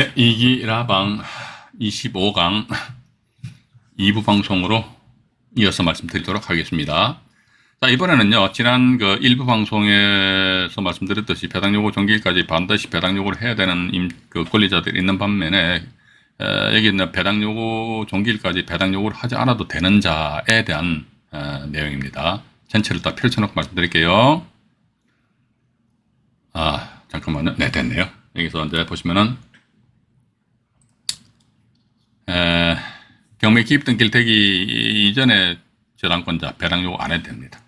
네, 이기라방 25강 2부 방송으로 이어서 말씀드리도록 하겠습니다. 자, 이번에는요, 지난 그 1부 방송에서 말씀드렸듯이 배당 요구 종기일까지 반드시 배당 요구를 해야 되는 그 권리자들이 있는 반면에, 여기 있는 배당 요구 종기일까지 배당 요구를 하지 않아도 되는 자에 대한 내용입니다. 전체를 다 펼쳐놓고 말씀드릴게요. 잠깐만요. 네, 됐네요. 여기서 이제 보시면은, 경매 기입 등기를 되기 이전에 저당권자 배당 요구 안 해도 됩니다.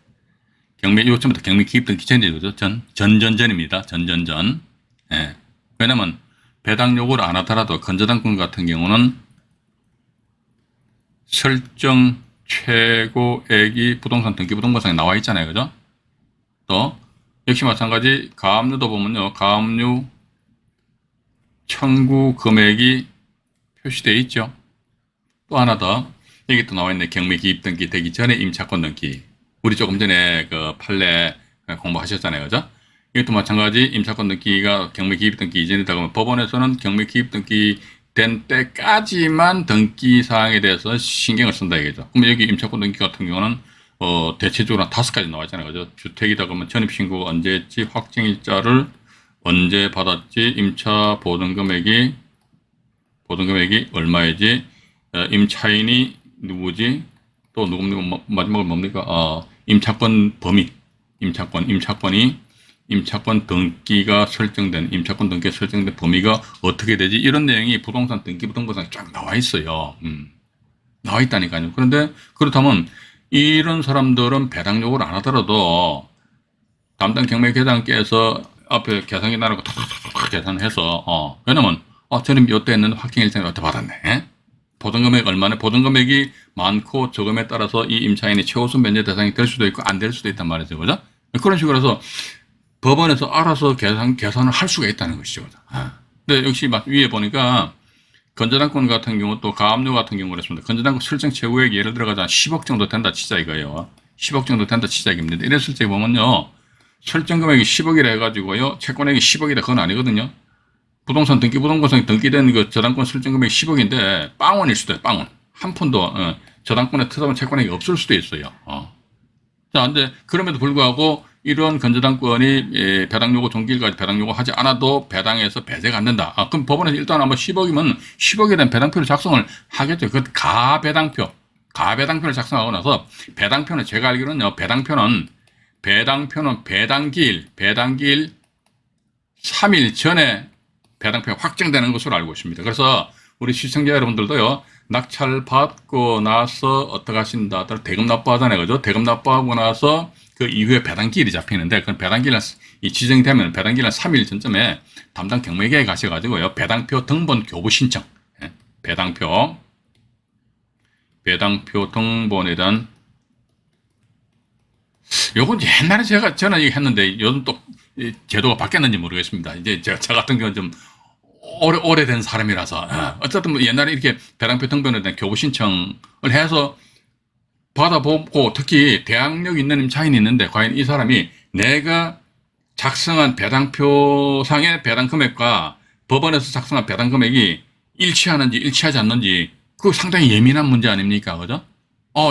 경매 요청부터 경매 기입 등기 전이죠. 전전전입니다. 전전전. 예. 왜냐면 배당 요구를 안 하더라도 건저당권 같은 경우는 설정 최고액이 부동산 등기 부동산에 나와 있잖아요. 그죠? 또 역시 마찬가지 가압류도 보면요. 가압류 청구 금액이 표시되어 있죠. 또 하나 더, 여기 또 나와 있네. 경매 기입 등기 되기 전에 임차권 등기. 우리 조금 전에 그 판례 공부하셨잖아요. 그죠? 이것도 마찬가지 임차권 등기가 경매 기입 등기 이전이다 그러면 법원에서는 경매 기입 등기 된 때까지만 등기 사항에 대해서 신경을 쓴다 이거죠. 그럼 여기 임차권 등기 같은 경우는 대체적으로 한 5가지 나와 있잖아요. 그죠? 주택이다 그러면 전입신고 언제 했지, 확정일자를 언제 받았지, 임차 보증금액이 얼마이지, 임차인이 누구지, 또 누구 마지막으로 뭡니까? 임차권 범위, 임차권 등기가 설정된 범위가 어떻게 되지? 이런 내용이 부동산 등기 부동산에 쫙 나와 있어요. 나와 있다니까요. 그런데 그렇다면 이런 사람들은 배당 요구를 안 하더라도 담당 경매계장께서 앞에 계산기 나라고 탁탁탁 계산해서 왜냐면 저는 요때 했는데 확정일자는 요때 받았네. 보증금액 얼마네? 보증금액이 많고 적음에 따라서 이 임차인이 최우선 면제 대상이 될 수도 있고 안 될 수도 있단 말이죠. 그죠? 그런 식으로 해서 법원에서 알아서 계산을 할 수가 있다는 것이죠. 근데 역시 위에 보니까 건저당권 같은 경우 또 가압류 같은 경우를 했습니다. 건저당권 설정 최고액이 예를 들어가자 10억 정도 된다 치자 이거예요. 10억 정도 된다 치자 이겁니다. 이랬을 때 보면요. 설정 금액이 10억이라 해가지고요. 채권액이 10억이다 그건 아니거든요. 부동산 등기 부동산에 등기된 그 저당권 설정 금액이 10억인데 빵원일 수도 있어요. 빵원. 한 푼도 저당권에 투자한 채권액이 없을 수도 있어요. 자, 근데 그럼에도 불구하고 이런 건저당권이 배당 요구 종기일까지 배당 요구 하지 않아도 배당에서 배제가 안 된다. 그럼 법원에서 일단 한번 10억이면 10억에 대한 배당표를 작성을 하겠죠. 그 가배당표를 작성하고 나서 배당표는 제가 알기로는요. 배당표는 배당기일 3일 전에 배당표가 확정되는 것으로 알고 있습니다. 그래서 우리 시청자 여러분들도요. 낙찰 받고 나서 어떻게 하신다. 대금 납부하잖아요. 그죠? 대금 납부하고 나서 그 이후에 배당기일이 잡히는데 그 배당기일은 지정되면 배당기일은 3일 전쯤에 담당 경매계에 가셔가지고요. 배당표 등본 교부 신청. 배당표 등본에 대한 요건 옛날에 저는 이거 했는데 요즘 또 제도가 바뀌었는지 모르겠습니다. 이제 저 같은 경우는 좀 오래된 사람이라서 어쨌든 뭐 옛날에 이렇게 배당표 등본에 대한 교부 신청을 해서 받아보고 특히 대항력 있는 임차인이 있는데 과연 이 사람이 내가 작성한 배당표상의 배당 금액과 법원에서 작성한 배당 금액이 일치하는지 일치하지 않는지 그거 상당히 예민한 문제 아닙니까? 그죠?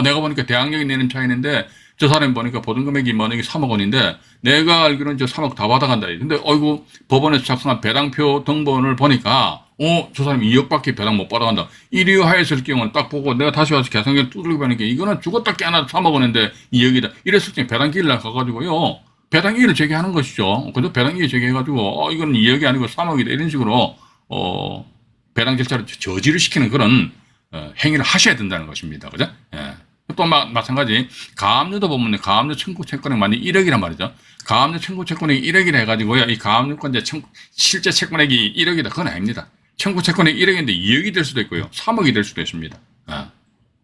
내가 보니까 대항력 있는 임차인인데 저 사람이 보니까 보증금액이 만약에 3억 원인데 내가 알기로는 저 3억 다 받아간다. 근데 어이구 법원에서 작성한 배당표 등본을 보니까 저 사람이 2억밖에 배당 못 받아간다. 이리하였을 경우는 딱 보고 내가 다시 와서 계산기를 두들겨 보니까 이거는 죽었다 깨어나도 3억 원인데 2억이다. 이랬을 때 배당기일 날 가가지고요. 배당기일을 제기하는 것이죠. 그래서 배당기일 제기해가지고 이거는 2억이 아니고 3억이다. 이런 식으로 배당 절차를 저지를 시키는 그런 행위를 하셔야 된다는 것입니다. 그죠? 예. 또 마찬가지 가압류도 보면 가압류 청구 채권액 만약 1억이란 말이죠. 가압류 청구 채권액이 1억이라 해가지고요. 이 가압류권자 실제 채권액이 1억이다. 그건 아닙니다. 청구 채권액이 1억인데 2억이 될 수도 있고요. 3억이 될 수도 있습니다.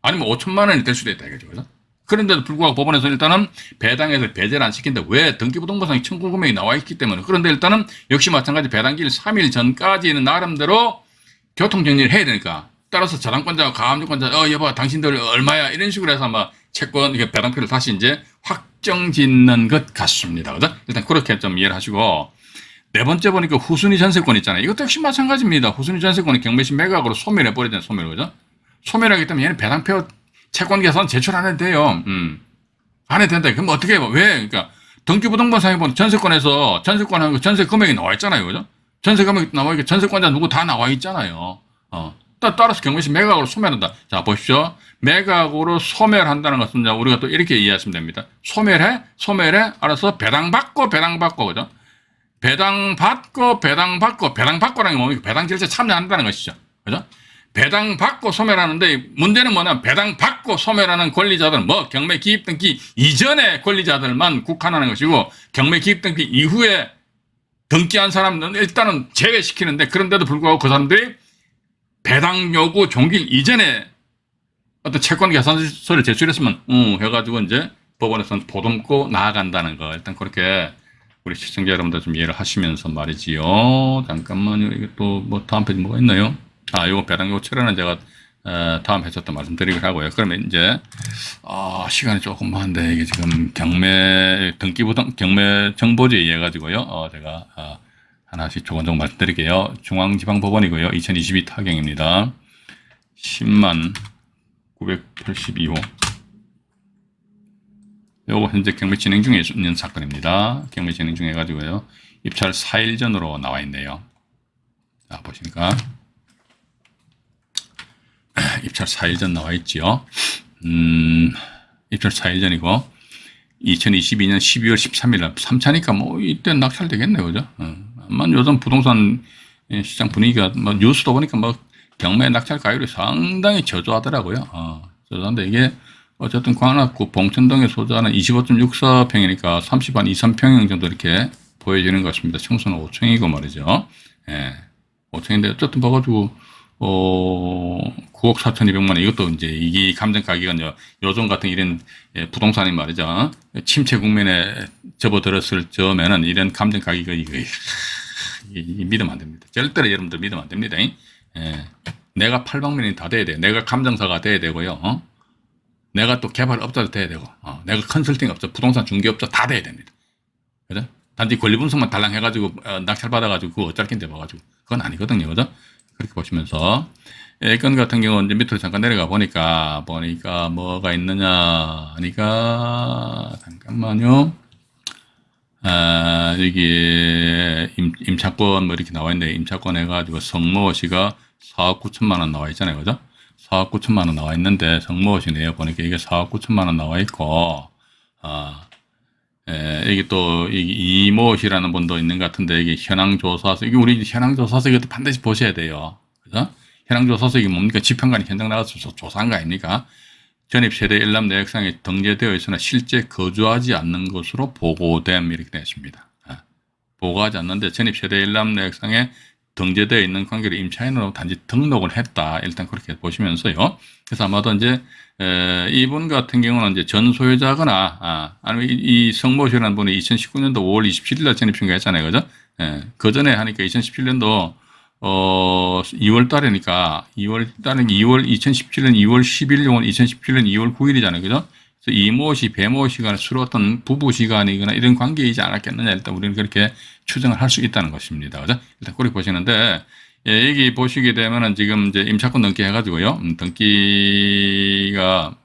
아니면 5천만 원이 될 수도 있다. 이거죠. 그죠? 그런데도 불구하고 법원에서 일단은 배당액을 배제를 안 시킨다. 왜? 등기부등본상에 청구 금액이 나와 있기 때문에. 그런데 일단은 역시 마찬가지 배당기일 3일 전까지는 나름대로 교통정리를 해야 되니까. 따라서 저당권자와 가압류권자, 여보, 당신들 얼마야? 이런 식으로 해서 아마 채권, 배당표를 다시 이제 확정 짓는 것 같습니다. 그죠? 일단 그렇게 좀 이해를 하시고, 네 번째 보니까 후순위 전세권 있잖아요. 이것도 역시 마찬가지입니다. 후순위 전세권은 경매시 매각으로 소멸해버리잖아요. 소멸, 그죠? 소멸하기 때문에 얘는 배당표 채권 계산 제출 안 해도 돼요. 안 해도 된다. 그럼 어떻게 해요? 왜? 그러니까 등기부등본상에 보면 전세권에서 전세권하고 전세 금액이 나와 있잖아요. 그죠? 전세 금액이 나와 있고 전세권자 누구 다 나와 있잖아요. 따라서 경매시 매각으로 소멸한다. 자, 보십시오. 매각으로 소멸한다는 것은 우리가 또 이렇게 이해하시면 됩니다. 소멸해, 알아서 배당받고, 그죠? 배당받고라는 게 뭡니까? 배당 절차에 참여한다는 것이죠. 그죠? 배당받고 소멸하는데 문제는 뭐냐? 배당받고 소멸하는 권리자들은 뭐 경매 기입 등기 이전의 권리자들만 국한하는 것이고 경매 기입 등기 이후에 등기한 사람은 일단은 제외시키는데 그런데도 불구하고 그 사람들이 배당 요구 종길 이전에 어떤 채권 계산서를 제출했으면 해가지고 이제 법원에서는 보듬고 나아간다는 거. 일단 그렇게 우리 시청자 여러분들 좀 이해를 하시면서 말이지요. 잠깐만요. 이게 또 뭐 다음 페이지 뭐가 있나요? 요거 배당 요구 철회는 제가 다음 회차 때 말씀드리기로 하고요. 그러면 이제 시간이 조금 많은데 이게 지금 경매 정보지에 의해 가지고요. 제가 하나씩 조곤조곤 말씀드릴게요. 중앙지방법원이고요. 2022 타경입니다. 10만 982호. 요거 현재 경매 진행 중에 있는 사건입니다. 경매 진행 중에 해가지고요. 입찰 4일 전으로 나와 있네요. 자, 보시니까. 입찰 4일 전 나와 있지요. 입찰 4일 전이고, 2022년 12월 13일 날 3차니까 뭐 이때 낙찰 되겠네요. 그죠? 아마 요즘 부동산 시장 분위기가 뭐 뉴스도 보니까 뭐 경매 낙찰 가율이 상당히 저조하더라고요. 저조한데 이게 어쨌든 관악구 봉천동에 소재하는 25.64평이니까 30한 2, 3평형 정도 이렇게 보여지는 것 같습니다. 청소는 5층이고 말이죠. 예. 5층인데 어쨌든 봐가지고 9억 4,200만 원 이것도 이제 이 감정 가격은 요즘 같은 이런 부동산이 말이죠. 침체 국면에 접어들었을 점에는 이런 감정 가격이 믿으면 안 됩니다. 절대로 여러분들 믿으면 안 됩니다. 예. 내가 팔방면이 다 돼야 돼요. 내가 감정사가 돼야 되고요. 내가 또 개발업자도 돼야 되고, 내가 컨설팅업자, 부동산 중개업자 다 돼야 됩니다. 그죠? 단지 권리 분석만 달랑 해가지고, 낙찰 받아가지고, 그거 어쩔 낀데 봐가지고, 그건 아니거든요. 그죠? 그렇게 보시면서, 이 건 같은 경우는 이제 밑으로 잠깐 내려가 보니까 뭐가 있느냐, 하니까, 잠깐만요. 여기, 임차권 뭐 이렇게 나와 있는데, 임차권 해가지고 성모시가 4억 9천만 원 나와 있잖아요. 그죠? 4억 9천만 원 나와 있는데 성모시네요. 보니까 이게 4억 9천만 원 나와 있고, 이게 또 이모시라는 분도 있는 것 같은데 이게 현황조사서 이게 우리 현황조사서 이것도 반드시 보셔야 돼요. 그죠? 현황조사서 이게 뭡니까? 지평관이 현장 나가서 조사한 거 아닙니까? 전입세대 일람 내역상에 등재되어 있으나 실제 거주하지 않는 것으로 보고됨 이렇게 되어 있습니다. 보고하지 않는데 전입세대 일람 내역상에 등재되어 있는 관계로 임차인으로 단지 등록을 했다. 일단 그렇게 보시면서요. 그래서 아마도 이제 이분 같은 경우는 이제 전 소유자거나 아니면 이 성모씨라는 분이 2019년도 5월 27일 날 전입 신고했잖아요. 그죠? 그 전에 하니까 2017년도 2월 달이니까 2017년 2월 10일 용은 2017년 2월 9일이잖아요. 그죠? 그래서 이모씨, 배모씨 간에 서로 어떤 부부 시간이거나 이런 관계이지 않았겠느냐. 일단 우리는 그렇게 추정을 할 수 있다는 것입니다. 그죠? 일단 그렇게 보시는데, 여기 보시게 되면은 지금 이제 임차권 등기 해가지고요. 등기가,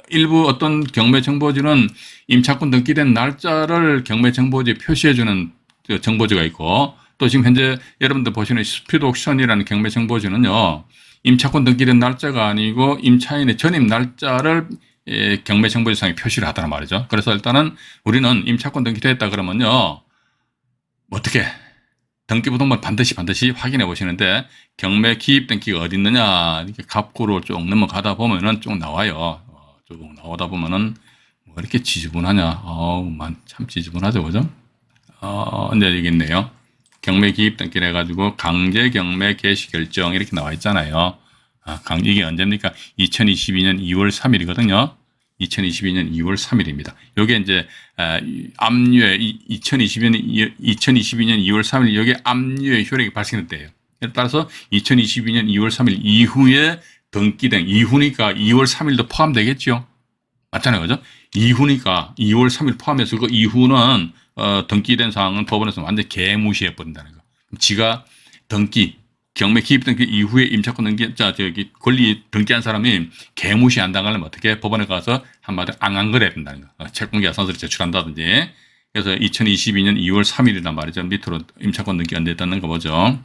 일부 어떤 경매정보지는 임차권 등기된 날짜를 경매정보지에 표시해주는 정보지가 있고, 또 지금 현재 여러분들 보시는 스피드 옥션이라는 경매정보지는요, 임차권 등기된 날짜가 아니고 임차인의 전입 날짜를 경매정보지상에 표시를 하더란 말이죠. 그래서 일단은 우리는 임차권 등기됐다 그러면요, 어떻게 등기부등본 반드시 확인해 보시는데 경매 기입 등기가 어디 있느냐 이렇게 갑구를 쭉 넘어가다 보면은 쭉 나와요. 쭉 나오다 보면은 뭐 이렇게 지저분하냐? 참 지저분하죠, 그죠? 이제 여기 있네요. 경매 기입 등기를 해가지고 강제 경매 개시 결정 이렇게 나와 있잖아요. 이게 언제입니까? 2022년 2월 3일이거든요. 2022년 2월 3일입니다. 요게 이제 압류에 2022년 2월 3일 요게 압류의 효력이 발생했대요. 따라서 2022년 2월 3일 이후에 등기된 이후니까 2월 3일도 포함되겠죠. 맞잖아요. 그죠? 이후니까 2월 3일 포함해서 그 이후는 등기된 사항은 법원에서 완전히 개무시해 버린다는 거. 지가 등기 경매 기입 등기 이후에 임차권 등기 저기 권리 등기한 사람이 개무시 안 당하려면 어떻게 법원에 가서 한마디로 앙앙거려야 된다는 거. 채권계 야산서를 제출한다든지. 그래서 2022년 2월 3일이란 말이죠. 밑으로 임차권 등기 안 됐다는 거 보죠.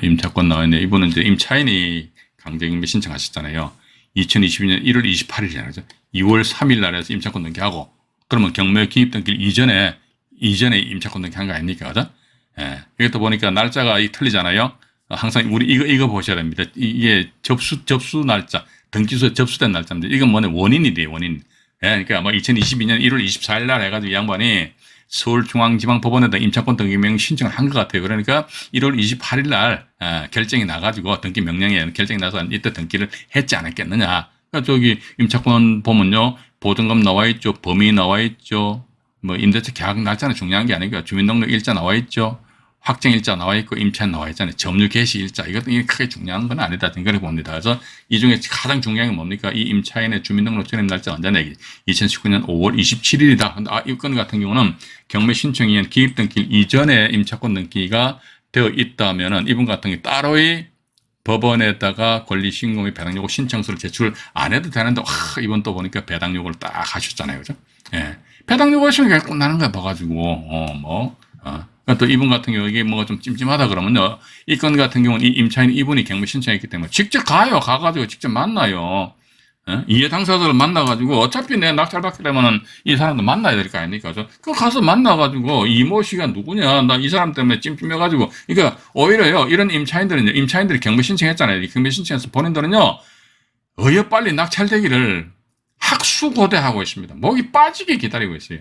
임차권 나와있네. 이분은 이제 임차인이 강제경매 신청하셨잖아요. 2022년 1월 28일이잖아요. 2월 3일 날에서 임차권 등기하고, 그러면 경매 기입 등기 이전에 임차권 등기한 거 아닙니까? 그죠? 예. 이것도 보니까 날짜가 틀리잖아요. 항상 우리 이거 보셔야 됩니다. 이게 접수 날짜, 등기소에 접수된 날짜인데, 이건 뭐냐, 원인이래요, 원인. 예. 그러니까 뭐 2022년 1월 24일 날 해가지고 이 양반이 서울중앙지방법원에다 임차권 등기명 신청을 한 것 같아요. 그러니까 1월 28일 날 결정이 나가지고 등기 명령에 결정이 나서 이때 등기를 했지 않았겠느냐. 그러니까 저기 임차권 보면요, 보증금 나와 있죠, 범위 나와 있죠, 뭐 임대차 계약 날짜는 중요한 게 아니고요, 주민등록 일자 나와 있죠, 확정 일자 나와 있고 임차인 나와 있잖아요. 점유 개시 일자, 이것도 크게 중요한 건 아니다, 그렇게 봅니다. 그래서 이 중에 가장 중요한 게 뭡니까? 이 임차인의 주민등록 전입 날짜 언제냐? 2019년 5월 27일이다. 근데 이 건 같은 경우는 경매 신청에 의한 기입 등기 이전에 임차권 등기가 되어 있다면은 이분 같은 경우 따로의 법원에다가 권리신고 및 배당요구 신청서를 제출 안 해도 되는데, 이번 또 보니까 배당요구를 딱 하셨잖아요. 그죠? 예. 배당요구 하시면 그냥 끝나는 거야, 봐가지고, 또 이분 같은 경우 이게 뭐가 좀 찜찜하다 그러면요, 이 건 같은 경우는 이 임차인 이분이 경매 신청했기 때문에 직접 가가지고 직접 만나요. 이해 당사자를 만나가지고 어차피 내가 낙찰받기려면은 이 사람도 만나야 될 거 아닙니까? 그 가서 만나가지고 이모 씨가 누구냐? 나 이 사람 때문에 찜찜해가지고. 그러니까 오히려요, 이런 임차인들이 경매 신청했잖아요. 경매 신청해서 본인들은요, 빨리 낙찰되기를 학수고대하고 있습니다. 목이 빠지게 기다리고 있어요.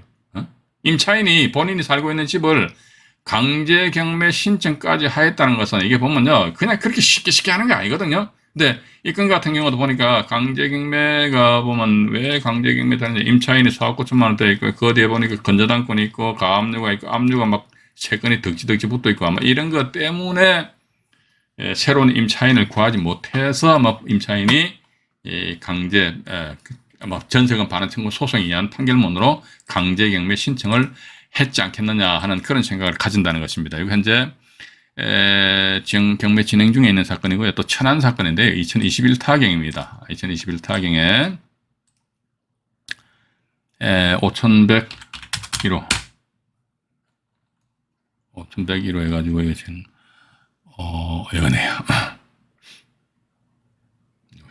임차인이 본인이 살고 있는 집을 강제 경매 신청까지 하였다는 것은 이게 보면요, 그냥 그렇게 쉽게 하는 게 아니거든요. 근데 이 건 같은 경우도 보니까 강제 경매가 보면 왜 강제 경매 되는지, 임차인이 4억 9천만 원대 있고, 그 뒤에 보니까 건저당권이 있고, 가압류가 있고, 압류가 막 3건이 덕지덕지 붙어 있고, 아마 이런 것 때문에 새로운 임차인을 구하지 못해서 뭐 임차인이 강제 전세금 반환 청구 소송에 의한 판결문으로 강제 경매 신청을 했지 않겠느냐 하는 그런 생각을 가진다는 것입니다. 이거 현재 경매 진행 중에 있는 사건이고요. 또 천안 사건인데요. 2021 타경입니다. 2021 타경에 5101호 5101호 해가지고 이거 지금 이거네요.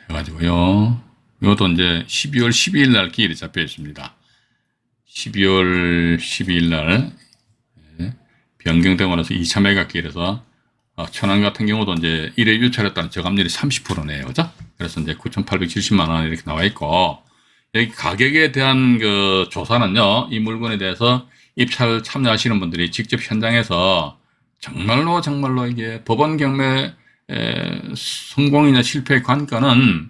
해가지고요. 이것도 이제 12월 12일 날 기일이 잡혀 있습니다. 12월 12일 날 변경되고 나서 2차 매각기일에서 천안 같은 경우도 이제 1회 유찰했다는 저감률이 30%네요. 그죠? 그래서 이제 9,870만 원 이렇게 나와 있고, 여기 가격에 대한 그 조사는요, 이 물건에 대해서 입찰 참여하시는 분들이 직접 현장에서 정말로 이게 법원 경매 성공이나 실패의 관건은,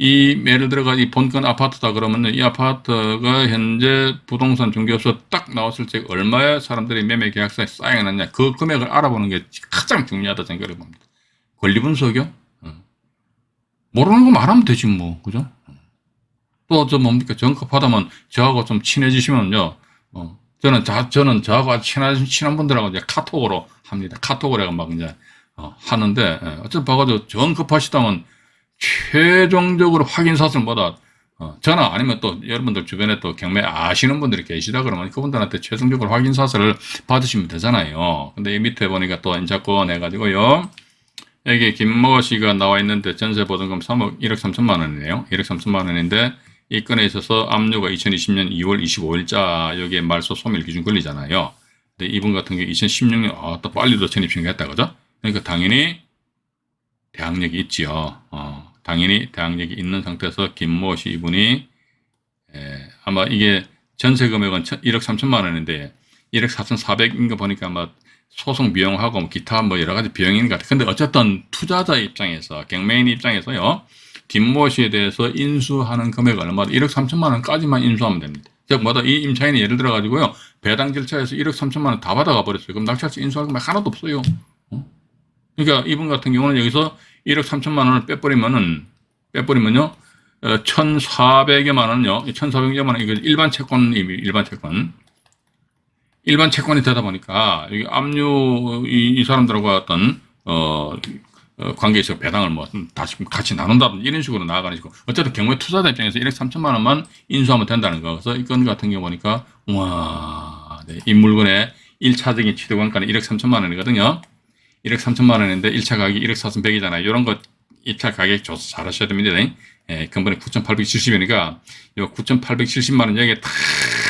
이 예를 들어가 이 본건 아파트다 그러면 이 아파트가 현재 부동산 중개업소 딱 나왔을 때 얼마의 사람들이 매매 계약서에 사인해놨냐, 그 금액을 알아보는 게 가장 중요하다 생각을 봅니다. 권리 분석이요? 모르는 거 말하면 되지 뭐, 그죠? 또 저 뭡니까, 정급하다면 저하고 좀 친해지시면요, 저는 저하고 아주 친한 분들하고 이제 카톡으로 합니다. 카톡으로 해가 막 이제 하는데, 어쨌든 봐가지고 정급하시다면 최종적으로 확인사실보다 전화 아니면 또 여러분들 주변에 또 경매 아시는 분들이 계시다 그러면 그분들한테 최종적으로 확인사실을 받으시면 되잖아요. 근데 이 밑에 보니까 또 임차권 해가지고요, 여기 김모 씨가 나와 있는데 전세보증금 3억 1억 3천만 원이네요. 1억 3천만 원인데 이 건에 있어서 압류가 2020년 2월 25일자 여기에 말소 소멸 기준 권리잖아요. 근데 이분 같은 경우 2016년 또 빨리도 전입 신고했다, 그죠? 그러니까 당연히 대항력이 있지요. 당연히 대항력이 있는 상태에서 김모 씨 이분이 아마 이게 전세 금액은 1억 3천만 원인데 1억 4,400인 거 보니까 아마 소송 비용하고 기타 뭐 여러 가지 비용인 것 같아요. 근데 어쨌든 투자자 입장에서, 경매인 입장에서요, 김모 씨에 대해서 인수하는 금액 얼마, 1억 3천만 원까지만 인수하면 됩니다. 즉 뭐다, 이 임차인이 예를 들어 가지고요, 배당 절차에서 1억 3천만 원 다 받아가 버렸어요. 그럼 낙찰서 인수할 금액 하나도 없어요. 그러니까 이분 같은 경우는 여기서 1억 3천만 원을 빼버리면요, 1,400여만 원요. 1,400여만 원, 이거 일반 채권입니다. 일반 채권. 일반 채권이 되다 보니까, 이 압류, 이 사람들하고 어떤, 관계에서 배당을 뭐, 다시 같이 나눈다든지 이런 식으로 나아가는 식으로. 어쨌든 경매 투자자 입장에서 1억 3천만 원만 인수하면 된다는 거. 그래서 이 건 같은 경우 보니까, 우와, 네, 이 물건의 1차적인 취득원가는 1억 3천만 원이거든요. 1억 3천만 원인데 1차 가격이 1억 4,100이잖아요. 이런 거 1차 가격 조사 잘 하셔야 됩니다. 근본에 9,870이니까 요 9,870만 원 여기에 다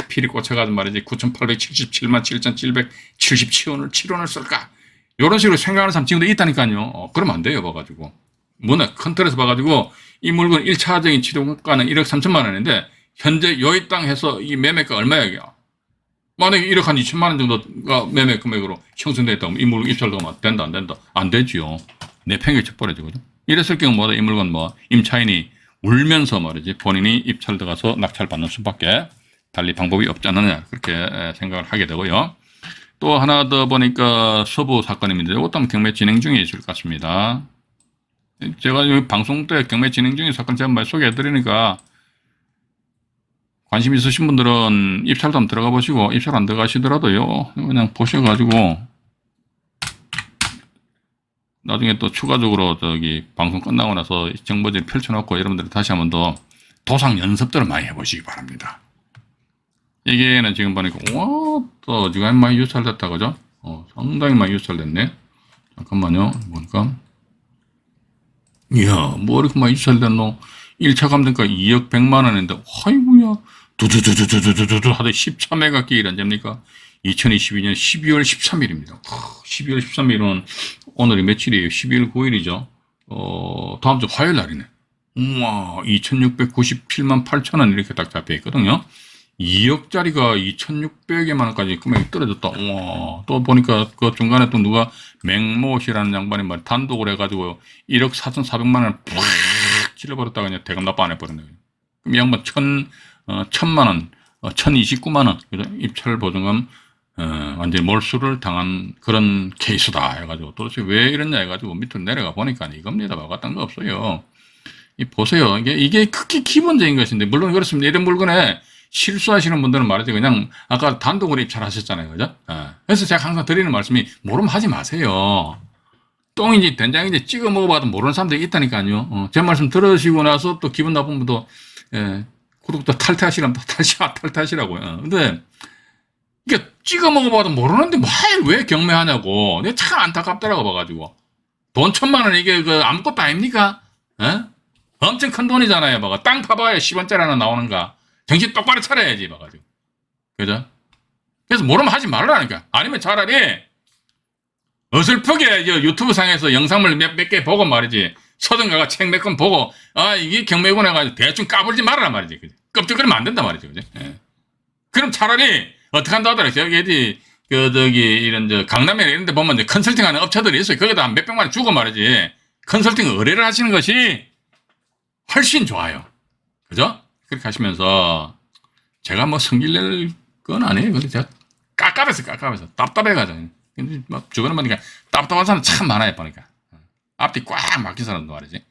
필이 꽂혀가지고 말이지 9,877만 7,777원을 쓸까? 이런 식으로 생각하는 사람 지금도 있다니까요. 그러면 안 돼요. 봐가지고. 뭐냐, 큰 틀에서 봐가지고 이 물건 1차적인 취득가는 1억 3천만 원인데 현재 여기 땅 해서 이 매매가 얼마야, 이게? 만약에 1억 한 2천만 원 정도가 매매 금액으로 형성되어 있다면 이 물건 입찰도 된다, 안 된다? 안 되지요. 내팽개 쳐버리죠. 그죠? 이랬을 경우 뭐다, 이 물건 뭐, 임차인이 울면서 말이지, 본인이 입찰 들어가서 낙찰 받는 수밖에 달리 방법이 없지 않느냐. 그렇게 생각을 하게 되고요. 또 하나 더 보니까 서부 사건입니다. 이것도 경매 진행 중에 있을 것 같습니다. 제가 여기 방송 때 경매 진행 중인 사건 제가 많이 소개해 드리니까 관심 있으신 분들은 입찰도 한번 들어가 보시고, 입찰 안 들어가시더라도요, 그냥 보셔가지고, 나중에 또 추가적으로 방송 끝나고 나서 정보지를 펼쳐놓고 여러분들 다시 한번 더 도상 연습들을 많이 해보시기 바랍니다. 이게는 지금 보니까, 와, 또 지금 많이 유찰됐다, 그죠? 상당히 많이 유찰됐네. 잠깐만요, 보니까. 이야, 뭐 이렇게 많이 유찰됐노? 1차 감정가 2억 100만 원인데, 아이고야. 두두두두두두두두 하더 13회가 끼일 언제입니까? 2022년 12월 13일입니다. 12월 13일은 오늘이 며칠이에요? 12월 9일이죠. 다음 주 화요일 날이네. 우와, 2,697만 8천 원 이렇게 딱 잡혀 있거든요. 2억짜리가 2,600여만 원까지 금액이 떨어졌다. 우와, 또 보니까 그 중간에 또 누가 맹모씨라는 양반이 말 단독을 해가지고 1억 4,400만 원을 푹 찔러버렸다가 그냥 대금 납부 안 해버렸네. 그럼 이 양반 1,000만 원, 1,029만 원, 입찰 보증금, 완전히 몰수를 당한 그런 케이스다 해가지고, 도대체 왜 이랬냐 해가지고 밑으로 내려가 보니까 이겁니다. 같은 거 없어요. 보세요. 이게 극히 기본적인 것인데, 물론 그렇습니다. 이런 물건에 실수하시는 분들은 말이죠. 그냥 아까 단독으로 입찰하셨잖아요. 그죠? 그래서 제가 항상 드리는 말씀이, 모르면 하지 마세요. 똥인지 된장인지 찍어 먹어봐도 모르는 사람들이 있다니까요. 제 말씀 들으시고 나서 또 기분 나쁜 분도, 구독자 탈퇴하시라면 탈퇴하시라고요. 근데, 이게 찍어 먹어봐도 모르는데 왜 경매하냐고. 내가 참 안타깝더라고 봐가지고. 돈 1,000만 원 이게 아무것도 아닙니까? 엄청 큰 돈이잖아요. 땅 파봐야 10원짜리 하나 나오는가. 정신 똑바로 차려야지. 봐가지고. 그죠? 그래서 모르면 하지 말라니까. 아니면 차라리 어설프게 유튜브 상에서 영상을 몇 개 보고 말이지. 서든가가 책 몇 권 보고, 이게 경매군 해가지고 대충 까불지 말아라 말이지. 그죠? 껍질거리면 안 된다 말이죠. 그죠? 그럼 차라리, 어떻게 한다 하더라. 저기, 이런, 강남에 이런 데 보면 컨설팅 하는 업체들이 있어요. 거기다 한 몇백만 원 주고 말이지. 컨설팅 의뢰를 하시는 것이 훨씬 좋아요. 그죠? 그렇게 하시면서, 제가 뭐 성질 낼 건 아니에요. 근데 제가 깝깝해서. 답답해가지고. 근데 막 주변에 보니까 답답한 사람 참 많아요. 보니까. 앞뒤 꽉 막힌 사람도 말이지.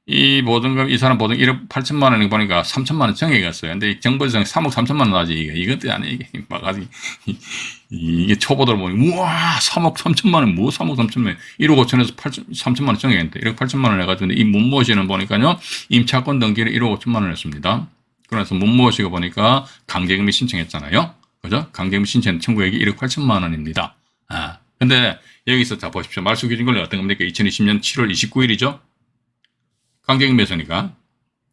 이 보증금, 이 사람 보증 1억 8천만 원이 보니까 3천만 원 정액이었어요. 근데 정보지상 3억 3천만 원 하지. 이것도 아니에요. 이게 막아지. 이게 초보들 보니, 우와, 3억 3천만 원, 3억 3천만 원. 1억 5천에서 3천만 원 정액인데, 1억 8천만 원 해가지고, 이 문모 씨는 보니까요, 임차권 등기를 1억 5천만 원 했습니다. 그래서 문모 씨가 보니까 강제금리 신청했잖아요. 그죠? 강제금리 신청 청구액이 1억 8천만 원입니다. 근데 여기서 자 보십시오. 말소 기준 권리 어떤 겁니까? 2020년 7월 29일이죠. 강제금리에서니까.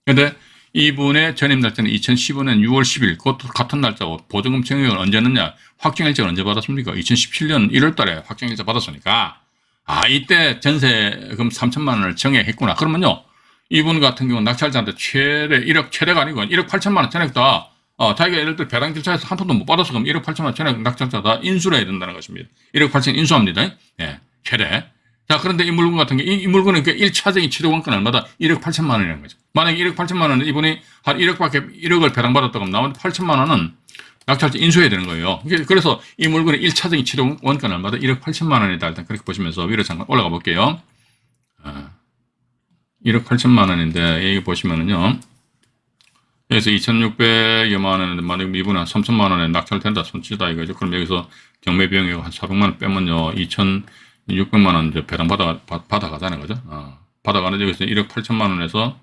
근데 이분의 전입 날짜는 2015년 6월 10일, 그것도 같은 날짜고, 보증금 청약을 언제 했느냐? 확정일자를 언제 받았습니까? 2017년 1월 달에 확정일자 받았으니까, 이때 전세금 3천만 원을 정액했구나. 그러면요, 이분 같은 경우는 낙찰자한테 최대가 아니고 1억 8천만 원 전액다. 자기가 예를 들어 배당 절차에서 한 푼도 못 받아서 그럼 1억 8천만 원 전액 낙찰자다 인수를 해야 된다는 것입니다. 1억 8천 인수합니다. 최대. 자, 그런데 이 물건 같은 게, 이 물건은 그 1차적인 취득원가는 얼마다? 1억 8천만 원이라는 거죠. 만약에 1억 8천만 원은 이분이 한 1억을 배당받았다고 하면 나머지 8천만 원은 낙찰자 인수해야 되는 거예요. 그래서 이 물건의 1차적인 취득원가는 얼마다? 1억 8천만 원이다. 일단 그렇게 보시면서 위로 잠깐 올라가 볼게요. 1억 8천만 원인데, 여기 보시면은요, 그래서 2,600여만 원에 만약 이분은 한 3천만 원에 낙찰된다 손치다 이거죠. 그럼 여기서 경매 비용이 한 400만 원 빼면요 2,600만 원 이제 배당 받아가잖아요, 그죠? 받아가는데 여기서 1억 8천만 원에서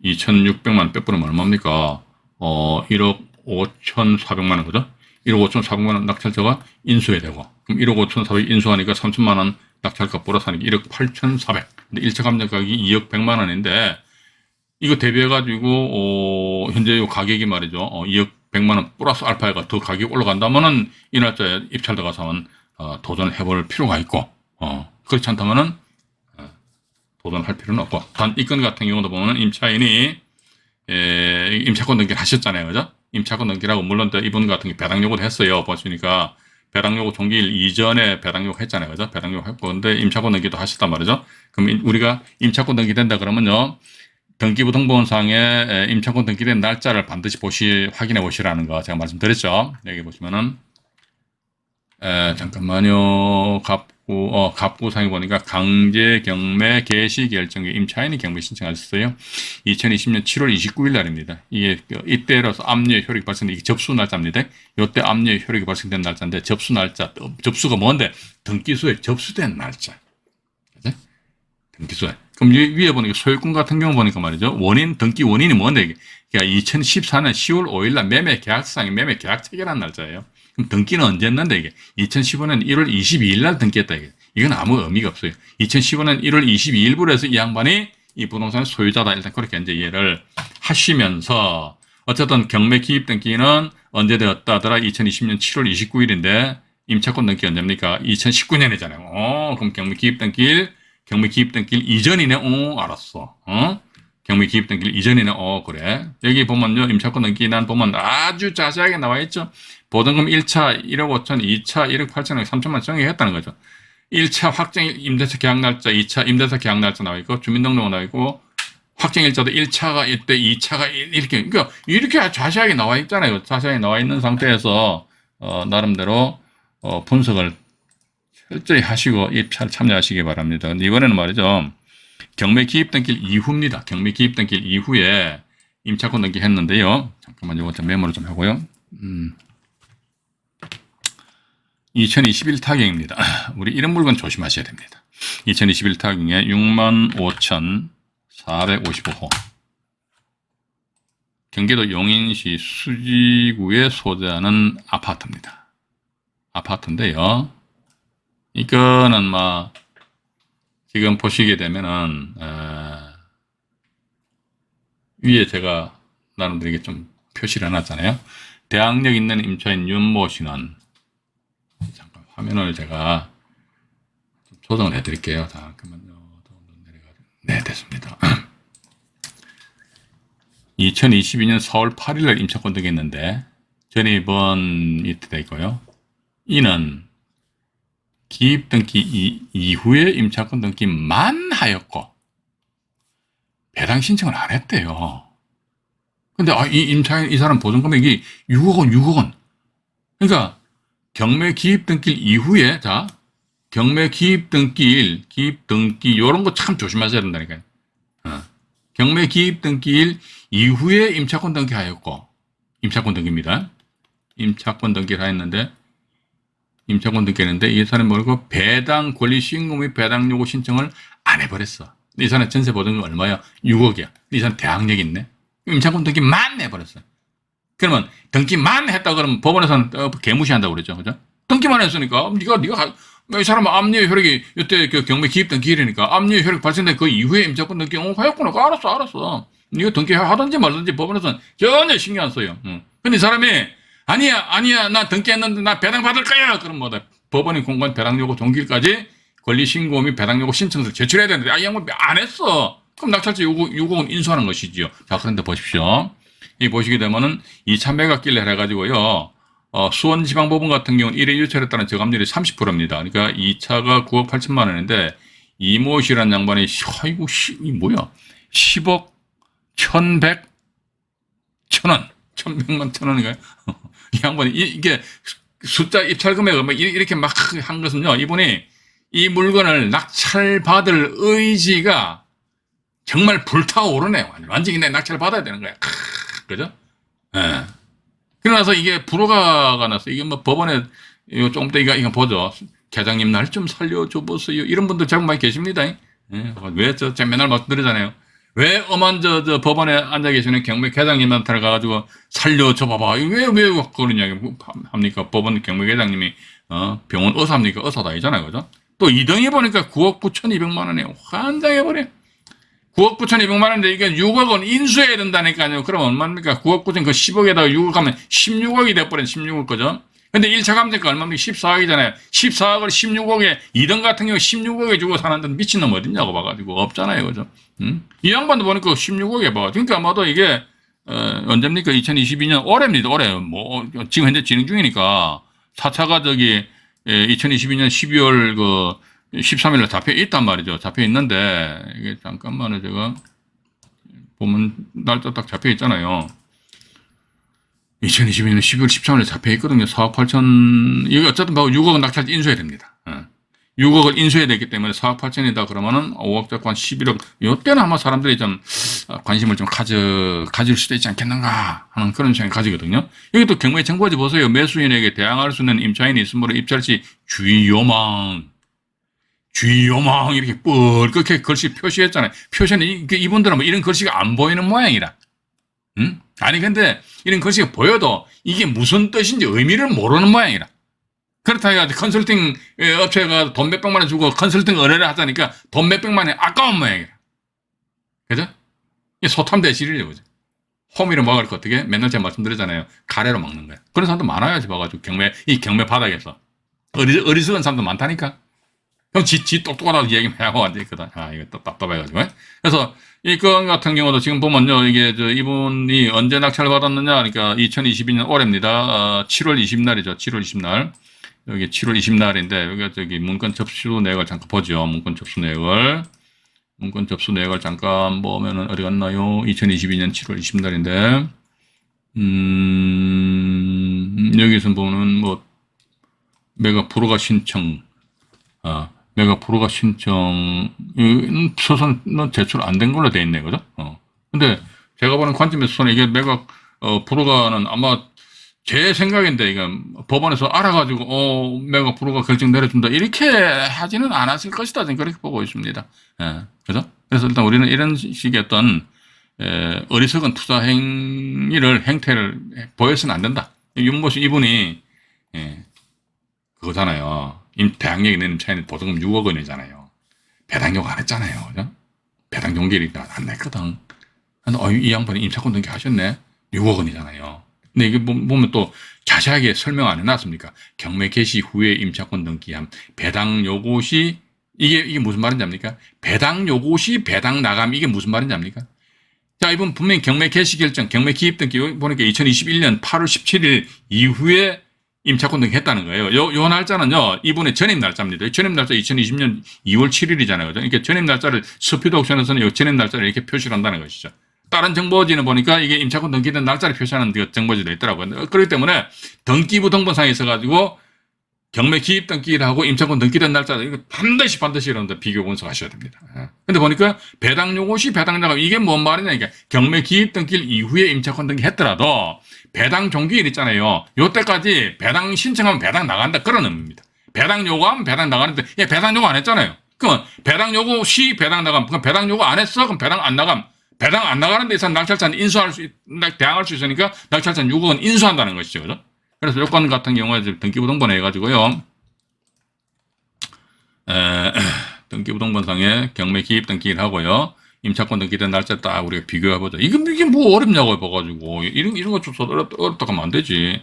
2,600만 원 빼버리면 얼마입니까? 1억 5,400만 원, 그죠? 1억 5,400만 원 낙찰자가 인수해야 되고, 그럼 1억 5,400 인수하니까 3천만 원 낙찰가 플러스 하니까 1억 8,400. 근데 1차 감정 가격이 2억 100만 원인데, 이거 대비해가지고, 현재 요 가격이 말이죠. 2억 100만 원 플러스 알파가 더 가격이 올라간다면은, 이 날짜에 입찰 들어가서는, 도전해볼 필요가 있고, 그렇지 않다면은, 도전할 필요는 없고, 단 이 건 같은 경우도 보면은 임차인이, 임차권 등기를 하셨잖아요. 그죠? 임차권 등기라고, 물론 이분 같은 경우 배당 요구도 했어요. 보시니까, 배당 요구 종기일 이전에 배당 요구 했잖아요. 그죠? 배당 요구 했고, 근데 임차권 등기도 하셨단 말이죠. 그럼 우리가 임차권 등기 된다 그러면요, 등기부 등본상에 임차권 등기된 날짜를 반드시 확인해 보시라는 거 제가 말씀드렸죠. 여기 보시면은, 잠깐만요. 갑구상에 보니까 강제 경매 개시 결정에 임차인이 경매 신청하셨어요. 2020년 7월 29일 날입니다. 이게 이때로서 압류의 효력이 발생된 이게 접수 날짜입니다. 이때 압류의 효력이 발생된 날짜인데 접수 날짜, 접수가 뭔데? 등기소에 접수된 날짜. 그죠? 등기소에. 그럼 위에 보니까 소유권 같은 경우 보니까 말이죠. 등기 원인이 뭔데? 그러니까 2014년 10월 5일 날 매매 계약상에 매매 계약 체결한 날짜예요. 그럼 등기는 언제 했는데 이게 2015년 1월 22일 날 등기했다 이게. 이건 아무 의미가 없어요. 2015년 1월 22일부로 해서 이 양반이 이 부동산의 소유자다. 일단 그렇게 이제 이해를 하시면서 어쨌든 경매 기입 등기는 언제 되었다 하더라? 2020년 7월 29일인데 임차권 등기 언제입니까? 2019년이잖아요. 그럼 경매 기입 등기일 이전이네. 알았어. 경매 기입 등기일 이전이네. 그래. 여기 보면요. 임차권 등기난 보면 아주 자세하게 나와 있죠. 보증금 1차 1억 5천, 2차 1억 8천에 3천만 원 정액했다는 거죠. 1차 확정 임대차 계약 날짜, 2차 임대차 계약 날짜 나와 있고, 주민등록은 나와 있고, 확정 일자도 1차가 이때, 2차가 이렇게, 그러니까 이렇게 자세하게 나와 있잖아요. 자세하게 나와 있는 상태에서, 나름대로, 분석을 철저히 하시고 입찰 참여하시기 바랍니다. 근데 이번에는 말이죠. 경매 기입 등기일 이후입니다. 경매 기입 등기일 이후에 임차권 등기 했는데요. 잠깐만, 이거 좀 메모를 좀 하고요. 2021 타경입니다. 우리 이런 물건 조심하셔야 됩니다. 2021 타경에 65,455호. 경기도 용인시 수지구에 소재하는 아파트입니다. 아파트인데요. 이거는 지금 보시게 되면은, 위에 제가 나름대로 이게 좀 표시를 해놨잖아요. 대학력 있는 임차인 윤모 씨는, 잠깐 화면을 제가 좀 조정을 해드릴게요. 잠깐만요. 네, 됐습니다. 2022년 4월 8일날 임차권 등기했는데 전입은 이때 돼 있고요. 이는 기입 등기 이후에 임차권 등기만 하였고 배당 신청을 안 했대요. 근데 이 임차인 이 사람 보증금액이 6억 원, 6억 원. 그러니까 경매 기입 등기일 이후에 경매 기입 등기 요런 거 참 조심하셔야 된다니까요. 경매 기입 등기일 이후에 임차권 등기하였고 임차권 등기입니다. 임차권 등기를 하였는데 임차권 등기했는데 이 사람이 뭐고 배당 권리 신고 및 배당 요구 신청을 안 해버렸어. 이 사람 전세 보증금 얼마야? 6억이야. 이 사람 대학력이 있네. 임차권 등기만 해버렸어. 그러면 등기만 했다 그러면 법원에서는 개무시한다고 그랬죠. 그죠? 등기만 했으니까 네가 이 사람은 압류의 효력이 이때 그 경매 기입 등기일이니까 압류의 효력 발생된 그 이후에 임차권 등기 하였구나. 알았어. 네가 등기하든지 말든지 법원에서는 전혀 신경 안 써요. 근데 이 사람이 아니야 나 등기했는데 나 배당 받을 거야. 그럼 법원이 공고한 배당 요구 종기일까지 권리 신고 및 배당 요구 신청서를 제출해야 되는데 이 양반 안 했어. 그럼 낙찰자 요구는 인수하는 것이지요. 자, 그런데 보십시오. 이 보시게 되면은 2차 매각길래 해가지고요. 수원지방법원 같은 경우는 1회 유찰에 따른 저감률이 30%입니다. 그러니까 2차가 9억 8천만 원인데 이모 씨라는 양반이 아이고 이 뭐야 10억 1100 천원 1100만 천원인가요? 이 양반이 이게 숫자 입찰 금액을 이렇게 막 한 것은요. 이분이 이 물건을 낙찰받을 의지가 정말 불타오르네요. 완전히 내 낙찰 받아야 되는 거야. 그죠? 예. 그러나서 이게 불허가 나서 이게 뭐 법원에 이거 조금 더 이거 보죠. 계장님 날 좀 살려줘 보세요. 이런 분들 정말 많이 계십니다. 예. 왜 제가 맨날 말씀드리잖아요. 왜 엄한 저 법원에 앉아 계시는 경매 계장님한테 가가지고 살려줘 봐봐. 왜 그러냐 합니까? 법원 경매 계장님이 병원 의사입니까? 의사도 아니잖아요, 그죠? 또 2등이 보니까 9억 9,200만 원이에요. 환장해버려. 9억 9,200만 원인데 이게 6억 원 인수해야 된다니까요. 그럼 얼마입니까? 9억 9천 그 10억에다가 6억 하면 16억이 돼버린 16억 거죠. 근데 1차 감정가 얼마입니까? 14억이잖아요. 14억을 16억에 2등 같은 경우 16억에 주고 사는데 미친놈 어딨냐고 봐가지고 없잖아요, 그죠? 이 양반도 보니까 16억에 봐. 그러니까 아마도 이게 언제입니까? 2022년 올해입니다. 올해 뭐 지금 현재 진행 중이니까 4차가 저기 2022년 12월 그 13일에 잡혀 있단 말이죠. 잡혀 있는데 이게 잠깐만요. 제가 보면 날짜 딱 잡혀 있잖아요. 2022년 12월 13일에 잡혀 있거든요. 4억 8천 이거 어쨌든 6억은 낙찰 인수해야 됩니다. 6억을 인수해야 되기 때문에 4억 8천이다 그러면은 5억 잡고 한 11억 이때는 아마 사람들이 좀 관심을 좀 가질 수도 있지 않겠는가 하는 그런 생각이 가지거든요. 여기 또 경매 정보지 보세요. 매수인에게 대항할 수 있는 임차인이 있으므로 입찰 시 주의 요망 이렇게 뻘겋게 글씨 표시했잖아요. 표시는 이분들은 뭐 이런 글씨가 안 보이는 모양이라. 아니 근데 이런 글씨가 보여도 이게 무슨 뜻인지 의미를 모르는 모양이라. 그렇다 해가지고 컨설팅 업체가 돈 몇백만 원 주고 컨설팅 의뢰를 하자니까 돈 몇백만 원이 아까운 모양이라. 그죠? 이게 소탐대실이죠, 그죠? 호미로 먹을 거 어떻게? 맨날 제가 말씀드렸잖아요. 가래로 먹는 거야. 그런 사람도 많아야지 봐가지고 이 경매 바닥에서. 어리석은 사람도 많다니까. 그럼 지 똑똑하다고 얘기만 하고 앉아있거든. 이거 또 답답해가지고. 그래서 이 건 같은 경우도 지금 보면요. 이게 이분이 언제 낙찰을 받았느냐. 그러니까 2022년 올해입니다. 7월 20날이죠. 7월 20날. 여기 7월 20날인데, 여기가 저기 문건 접수 내역을 잠깐 보죠. 문건 접수 내역을 잠깐 보면은 어디 갔나요? 2022년 7월 20날인데, 여기서 보면 뭐, 매각 불허가 신청, 소선은 제출 안 된 걸로 돼 있네, 그죠? 근데 제가 보는 관점에서는 이게 매각, 불허가는 아마 제 생각인데, 이거 법원에서 알아가지고, 매각 불허가 결정 내려준다. 이렇게 하지는 않았을 것이다. 저는 그렇게 보고 있습니다. 그죠? 그래서 일단 우리는 이런 식의 어떤, 어리석은 투자 행태를 보여서는 안 된다. 이분이, 그거잖아요. 대항력이 내는 차이는 보증금 6억 원이잖아요. 배당 요구 안 했잖아요. 그죠? 배당 종결이 안 냈거든. 이 양반이 임차권 등기하셨네? 6억 원이잖아요. 근데 이게 보면 또 자세하게 설명 안 해놨습니까? 경매 개시 후에 임차권 등기함. 배당 요구 시, 이게 무슨 말인지 압니까? 배당 요구 시 배당 나감. 이게 무슨 말인지 압니까? 자, 이분 분명히 경매 개시 결정, 경매 기입 등기 보니까 2021년 8월 17일 이후에 임차권 등기 했다는 거예요. 요 날짜는요, 이분의 전입 날짜입니다. 전입 날짜 2020년 2월 7일이잖아요. 그러니까 전입 날짜를 스피드 옥션에서는 요 전입 날짜를 이렇게 표시를 한다는 것이죠. 다른 정보지는 보니까 이게 임차권 등기된 날짜를 표시하는 정보지도 있더라고요. 그렇기 때문에 등기부 등본상에 있어가지고 경매 기입 등기를 하고 임차권 등기된 날짜를 이거 반드시 이런데 비교 분석하셔야 됩니다. 근데 보니까 배당 요구 시 배당 나감 이게 뭔 말이냐 이게 경매 기입 등기일 이후에 임차권 등기 했더라도 배당 종기일 있잖아요. 요때까지 배당 신청하면 배당 나간다 그런 의미입니다. 배당 요구하면 배당 나가는데 얘 배당 요구 안 했잖아요. 그럼 배당 요구 시 배당 나감. 그럼 배당 요구 안 했어? 그럼 배당 안 나감. 배당 안 나가는 데 있어서 낙찰자는 대항할 수 있으니까 낙찰자는 6억은 인수한다는 것이죠. 그죠? 그래서 요건 같은 경우에 등기부 등본에 해가지고요. 등기부 등본상에 경매 기입 등기를 하고요. 임차권 등기된 날짜 딱 우리가 비교해보자. 이게 뭐 어렵냐고 해봐가지고. 이런 거 좀 어렵다고 하면 안 되지.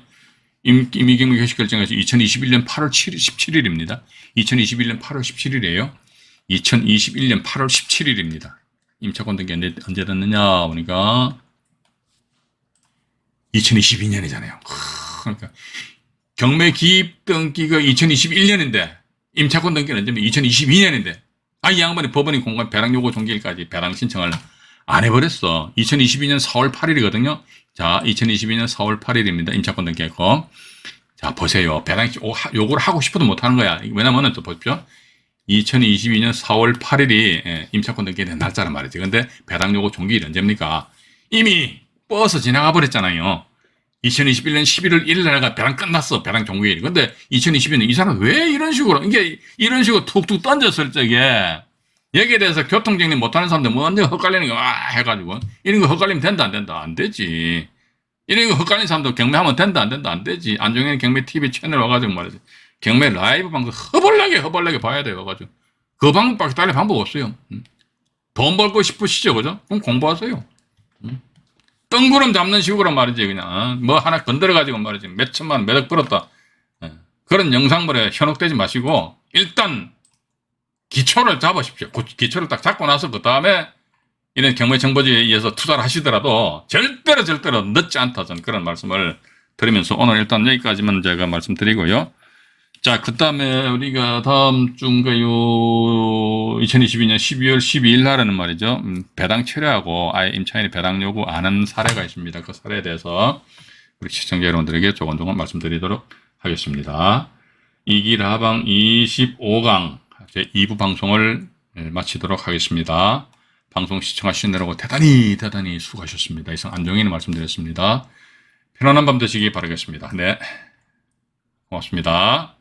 임의경매 개시 결정에서 2021년 8월 17일입니다. 2021년 8월 17일이에요. 2021년 8월 17일입니다. 임차권 등기 언제 됐느냐 보니까 2022년이잖아요. 그러니까 경매 기입 등기가 2021년인데 임차권 등기는 언제면 2022년인데 이 양반이 법원이 공간 배당 요구 종결까지 배당 신청을 안 해버렸어. 2022년 4월 8일이거든요. 자, 2022년 4월 8일입니다. 임차권 등기했고. 자, 보세요. 배당 요구를 하고 싶어도 못하는 거야. 왜냐면은 또 보십시오. 2022년 4월 8일이 임차권 등기된 날짜란 말이지. 근데 배당 요구 종결이 언제입니까? 이미 뻗어서 지나가 버렸잖아요. 2021년 11월 1일 날가 배랑 끝났어. 배랑 종국일이. 근데 2022년 이 사람 왜 이런 식으로, 이게 이런 식으로 툭툭 던졌을 적에 여기에 대해서 교통정리 못하는 사람들 먼저 헛갈리는 거, 해가지고. 이런 거 헛갈리면 된다, 안 된다? 안 되지. 이런 거 헛갈리는 사람들 경매하면 된다, 안 된다? 안 되지. 안종현 경매 TV 채널 와가지고 말이지. 경매 라이브 방송 허벌나게 봐야 돼요. 가지고. 그 방법밖에 다른 방법 없어요. 돈 벌고 싶으시죠, 그죠? 그럼 공부하세요. 뜬구름 잡는 식으로 말이지, 그냥. 뭐 하나 건드려가지고 말이지. 몇 천만 원, 몇억 벌었다. 그런 영상물에 현혹되지 마시고, 일단, 기초를 잡으십시오. 기초를 딱 잡고 나서, 그 다음에, 이런 경매 정보지에 의해서 투자를 하시더라도, 절대로 늦지 않다. 저는 그런 말씀을 드리면서, 오늘 일단 여기까지만 제가 말씀드리고요. 자, 그 다음에 우리가 다음 주인가요? 2022년 12월 12일 날에는 말이죠. 배당 철회하고 아예 임차인이 배당 요구 안 한 사례가 있습니다. 그 사례에 대해서 우리 시청자 여러분들에게 조금조금 말씀드리도록 하겠습니다. 이길 하방 25강 제 2부 방송을 마치도록 하겠습니다. 방송 시청하시느라고 대단히 수고하셨습니다. 이상 안종인이 말씀드렸습니다. 편안한 밤 되시기 바라겠습니다. 네. 고맙습니다.